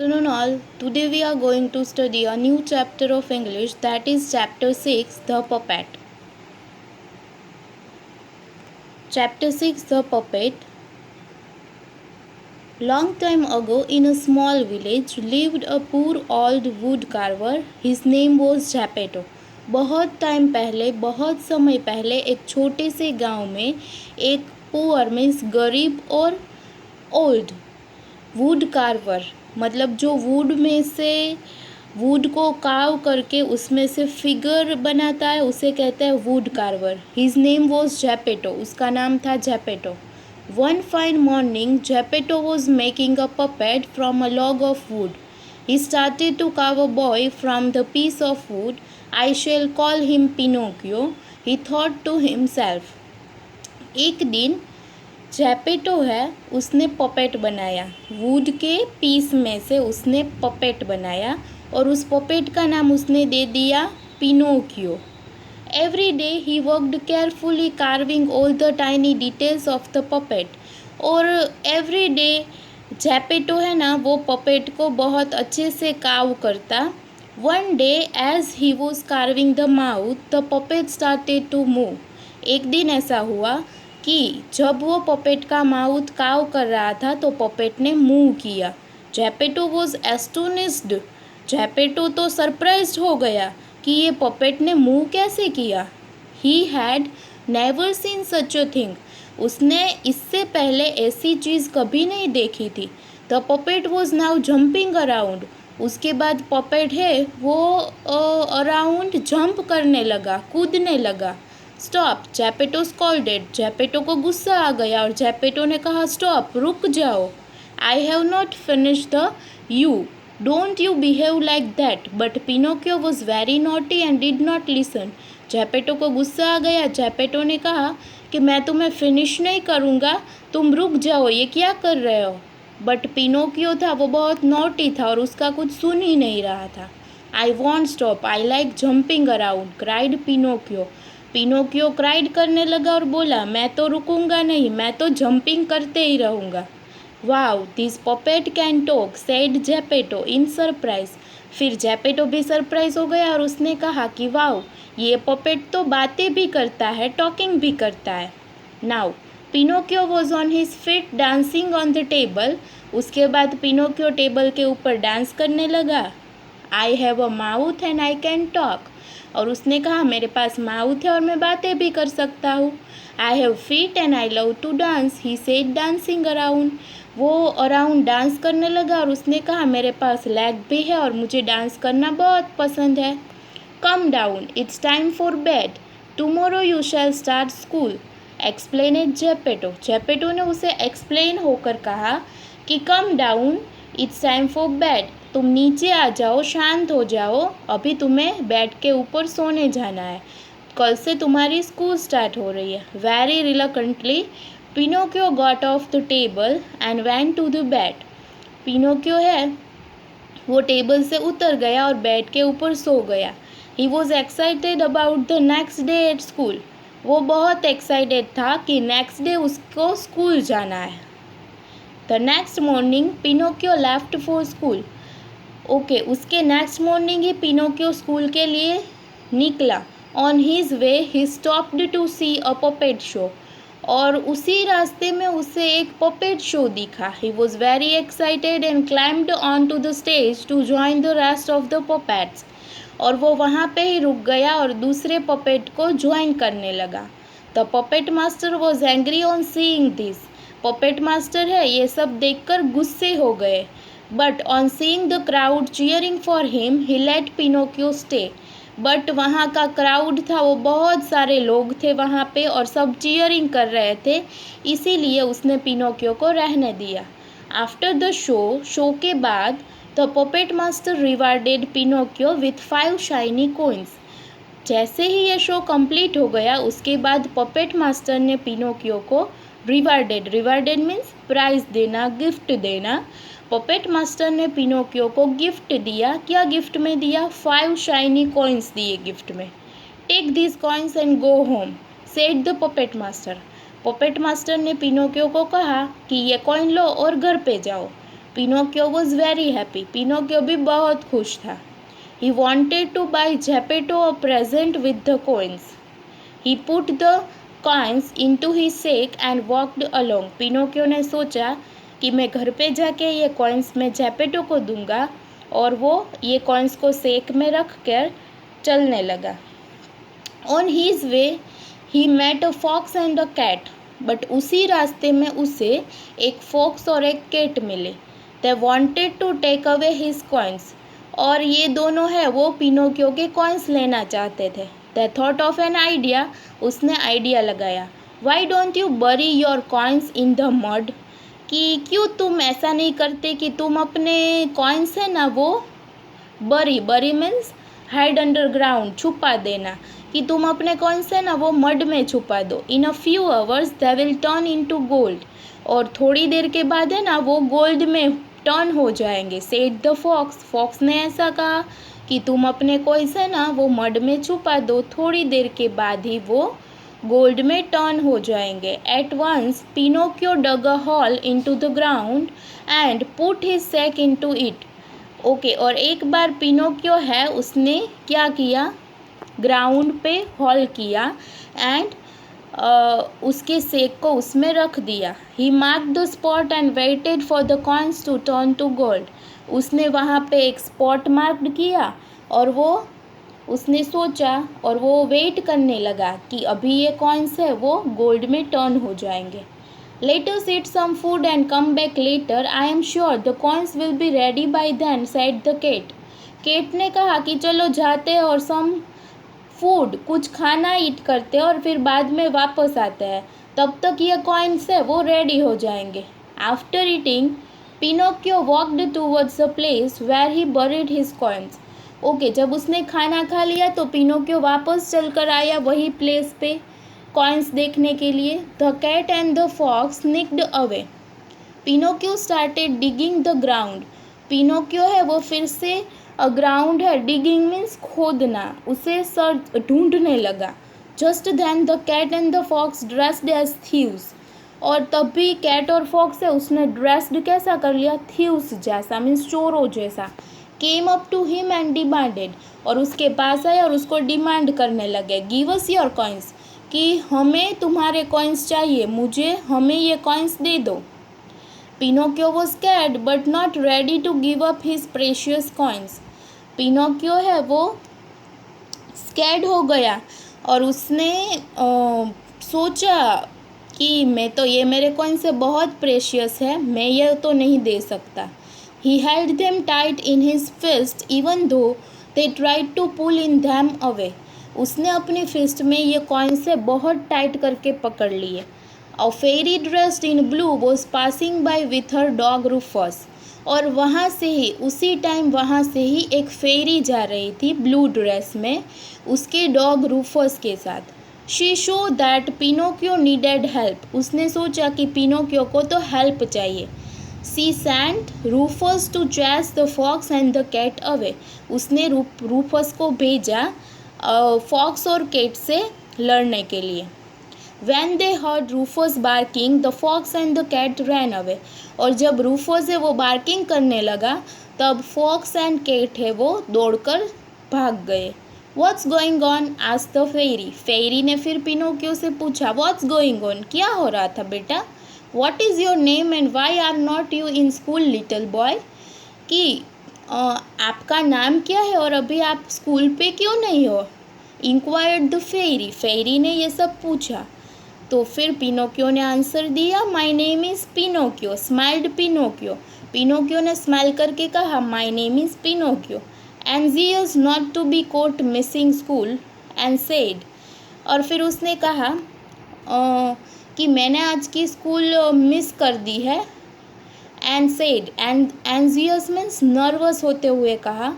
Afternoon all. Today we are going to study a new chapter of English, that is chapter 6, The Puppet. Chapter 6, The Puppet. Long time ago in a small village lived a poor old wood carver. His name was Geppetto. बहुत time पहले, बहुत समय पहले एक छोटे से गांव में एक पुअर मीन्स गरीब और ओल्ड वुड कार्वर मतलब जो वुड में से वुड को काव करके उसमें से फिगर बनाता है उसे कहते हैं wood carver. His name was Geppetto. उसका नाम था Geppetto. One fine morning Geppetto was making a puppet from a log of wood. He started to carve a boy from the piece of wood. I shall call him Pinocchio, he thought to himself. एक दिन Geppetto है उसने puppet बनाया. Would के piece में से उसने puppet बनाया और उस पपेट का नाम उसने दे दिया Pinocchio. Every day he worked carefully carving all the tiny details of the puppet. और एवरी डे जेपेटो है ना वो पपेट को बहुत अच्छे से काव करता. One day as he was carving the mouth the puppet started to move. एक दिन ऐसा हुआ कि जब वो पपेट का माउथ काव कर रहा था तो पपेट ने मूव किया. Geppetto was astonished. जेपेटो तो सरप्राइज्ड हो गया कि ये पपेट ने मूव कैसे किया. He had never seen such a thing. उसने इससे पहले ऐसी चीज़ कभी नहीं देखी थी. The puppet was now jumping around. उसके बाद पपेट है वो अराउंड जंप करने लगा, कूदने लगा. Stop, Geppetto scolded. जेपेटो को गुस्सा आ गया और जेपेटो ने कहा स्टॉप, रुक जाओ. I have not finish the you. Don't you behave like that. But Pinocchio was very naughty and did not listen. Geppetto को गुस्सा आ गया. जेपेटो ने कहा कि मैं तुम्हें फिनिश नहीं करूँगा, तुम रुक जाओ, ये क्या कर रहे हो. बट पिनोकियो था वो बहुत नॉटी था और उसका कुछ सुन ही नहीं रहा था. I want stop, I like jumping around, cried Pinocchio. Pinocchio cried करने लगा और बोला मैं तो रुकूंगा नहीं, मैं तो जंपिंग करते ही रहूँगा. Wow, this puppet can talk, said Geppetto in surprise. फिर जेपेटो भी सरप्राइज हो गया और उसने कहा कि वाओ, ये पपेट तो बातें भी करता है, टॉकिंग भी करता है. Now Pinocchio was on his feet dancing on the table. उसके बाद पिनोकियो टेबल के ऊपर डांस करने लगा. I have a mouth and I can talk. और उसने कहा मेरे पास माउथ है और मैं बातें भी कर सकता हूँ. I have feet and I love to dance. He said dancing around. वो अराउंड डांस करने लगा और उसने कहा मेरे पास लेग भी है और मुझे डांस करना बहुत पसंद है. Come down, it's time for bed. Tomorrow you shall start school. Explained Geppetto. Geppetto ने उसे एक्सप्लेन होकर कहा कि come down, it's time for bed. तुम नीचे आ जाओ, शांत हो जाओ, अभी तुम्हें बेड के ऊपर सोने जाना है, कल से तुम्हारी स्कूल स्टार्ट हो रही है. Very reluctantly Pinocchio got off the table and went to the bed. Pinocchio है वो टेबल से उतर गया और बेड के ऊपर सो गया. He was excited about the next day at school. वो बहुत एक्साइटेड था कि नेक्स्ट डे उसको स्कूल जाना है. The next morning Pinocchio left for school. Okay, उसके नेक्स्ट मॉर्निंग ही पिनोकियो स्कूल के लिए निकला. On his way he stopped to see a puppet show. और उसी रास्ते में उसे एक पपेट शो दिखा. He was very excited and climbed on to the stage to join the rest of the puppets. और वो वहाँ पे ही रुक गया और दूसरे पपेट को ज्वाइन करने लगा. The puppet master was angry on seeing this. Puppet master है ये सब देखकर गुस्से हो गए. But on seeing the crowd cheering for him he let Pinocchio stay. But वहाँ का क्राउड था वो बहुत सारे लोग थे वहाँ पे और सब चीयरिंग कर रहे थे, इसीलिए उसने पिनोकियो को रहने दिया. आफ्टर द शो के बाद the puppet master rewarded Pinocchio with 5 shiny coins. जैसे ही ये शो कंप्लीट हो गया उसके बाद पपेट मास्टर ने पिनोकियो को रिवार्डेड मीन्स प्राइज देना, गिफ्ट देना. पपेट मास्टर ने पिनोकियो को गिफ्ट दिया. क्या गिफ्ट में दिया? 5 शाइनी कॉइन्स दिए गिफ्ट में. Take this coins and go home, said the puppet master. Puppet master ने पिनोकियो को कहा कि ये कॉइन लो और घर पे जाओ. Pinocchio was very happy, Pinocchio भी बहुत खुश था। He wanted two by Geppetto a present with the coins. He put the coins into his sack and walked along. Pinocchio ने सोचा कि मैं घर पे जाके ये कॉइन्स मैं जेपेटो को दूंगा, और वो ये कॉइन्स को सेक में रख कर चलने लगा। On his way he met a fox and a cat, but उसी रास्ते में उसे एक फॉक्स और एक कैट मिले। They wanted to take away his coins, और ये दोनों है वो पिनोकियो के कॉइन्स लेना चाहते थे। They thought of an idea, उसने आइडिया लगाया। वाई डोंट यू बरी your coins in the mud, कि क्यों तुम ऐसा नहीं करते कि तुम अपने कॉइन्स है ना वो बरी, बरी मीन्स हाइड अंडरग्राउंड, छुपा देना, कि तुम अपने कॉइन्स है ना वो मड में छुपा दो। In a few hours they will turn into gold, और थोड़ी देर के बाद है ना वो गोल्ड में टर्न हो जाएंगे। सेड द फॉक्स, फॉक्स ने ऐसा कहा कि तुम अपने कॉइन्स है ना वो मड में छुपा दो, थोड़ी देर के बाद ही वो गोल्ड में टर्न हो जाएंगे। At once Pinocchio dug a hole into the ground and put his sack into it. Okay, और एक बार पिनोकियो है उसने क्या किया, ग्राउंड पे हॉल किया एंड उसके सेक को उसमें रख दिया। He mark the spot and waited for the coins to turn to gold. उसने वहाँ पे एक स्पॉट मार्क किया और वो उसने सोचा और वो वेट करने लगा कि अभी ये कॉइन्स है वो गोल्ड में टर्न हो जाएंगे। Let us eat some food and come back later. I am sure the coins will be ready by then, said the cat. Cat ने कहा कि चलो जाते और सम फूड, कुछ खाना ईट करते और फिर बाद में वापस आते हैं, तब तक ये कॉइन्स है वो रेडी हो जाएंगे। After eating Pinocchio walked towards the place where he buried his coins. Okay, जब उसने खाना खा लिया तो पिनोकियो वापस चलकर आया वही प्लेस पे कॉइन्स देखने के लिए। The cat and the fox sneaked away. Pinocchio started digging the ground. Pinocchio है वो फिर से ग्राउंड है, डिगिंग मीन्स खोदना, उसे सर्च ढूंढने लगा। Just then the cat and the fox dressed as thieves. और तब भी कैट और फॉक्स है उसने ड्रेस्ड कैसा कर लिया, थीव्स जैसा, मीन्स चोरों जैसा। Came up to him and demanded, और उसके पास आए और उसको डिमांड करने लगे। गिव अस योर कॉइन्स, कि हमें तुम्हारे कॉइन्स चाहिए, मुझे हमें ये कॉइन्स दे दो। Pinocchio was scared but not ready to give up his precious coins. Pinocchio है वो स्कैर्ड हो गया और उसने सोचा कि मैं तो ये मेरे कॉइन्स से बहुत प्रेशियस है, मैं ये तो नहीं दे सकता। He held them tight in his fist even though they tried to pull in them away. उसने अपनी फिस्ट में ये कॉइन से बहुत टाइट करके पकड़ लिए। A fairy dressed in blue was passing by with her dog Rufus. और वहाँ से ही उसी टाइम वहाँ से ही एक फेरी जा रही थी ब्लू ड्रेस में उसके डॉग रूफस के साथ। She show that Pinocchio needed help. उसने सोचा कि पिनोकियो को तो हेल्प चाहिए। She sent Rufus to chase the fox and the cat away. उसने रूफस को भेजा फॉक्स और कैट से लड़ने के लिए। When they heard Rufus barking, the fox and the cat ran away. और जब रूफस है वो बार्किंग करने लगा तब फॉक्स एंड कैट है वो दौड़कर भाग गए। What's going on? asked the fairy. फेरी ने फिर पिनोकियो से पूछा, What's going on? क्या हो रहा था बेटा? What is your name and why are not you in school, little boy? कि आपका नाम क्या है और अभी आप स्कूल पे क्यों नहीं हो? Inquired the fairy. फेरी ने ये सब पूछा। तो फिर पिनोकियो ने आंसर दिया, my name is Pinocchio. Smiled Pinocchio. Pinocchio ने स्माइल करके कहा, my name is Pinocchio. Anxious not to be caught missing school and said. और फिर उसने कहा कि मैंने आज की स्कूल मिस कर दी है। And said, and anxious means nervous होते हुए कहा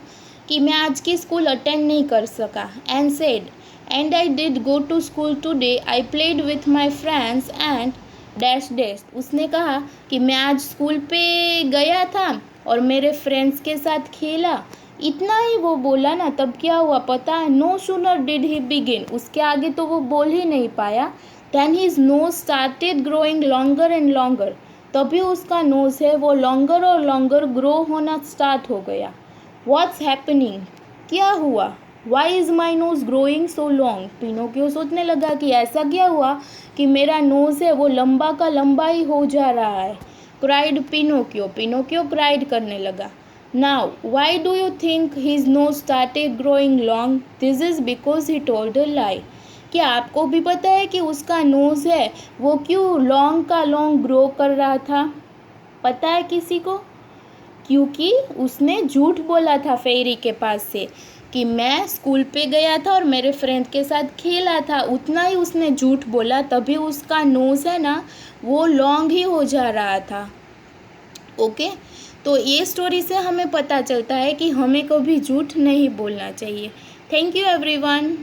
कि मैं आज की स्कूल अटेंड नहीं कर सका। And said, and I did go to school today. I played with my friends and dash dash. उसने कहा कि मैं आज स्कूल पे गया था और मेरे फ्रेंड्स के साथ खेला। इतना ही वो बोला ना, तब क्या हुआ पता है? No sooner did he begin. उसके आगे तो वो बोल ही नहीं पाया। Then his nose started growing longer and longer. तभी उसका नोज़ है वो लॉन्गर और लॉन्गर ग्रो होना स्टार्ट हो गया। व्हाट्स हैपनिंग, क्या हुआ? Why is my nose growing so long? Pinocchio सोचने लगा कि ऐसा क्या हुआ कि मेरा नोज़ है वो लंबा का लंबा ही हो जा रहा है। क्राइड पिनोकियो, पिनोकियो क्राइड करने लगा। Now why do you think his nose started growing long? This is because he told a lie. क्या आपको भी पता है कि उसका नोज़ है वो क्यों लॉन्ग का लॉन्ग ग्रो कर रहा था? पता है किसी को? क्योंकि उसने झूठ बोला था फेरी के पास से कि मैं स्कूल पे गया था और मेरे फ्रेंड के साथ खेला था, उतना ही उसने झूठ बोला, तभी उसका नोज़ है ना वो लॉन्ग ही हो जा रहा था। ओके, तो ये स्टोरी से हमें पता चलता है कि हमें कभी झूठ नहीं बोलना चाहिए। Thank you everyone.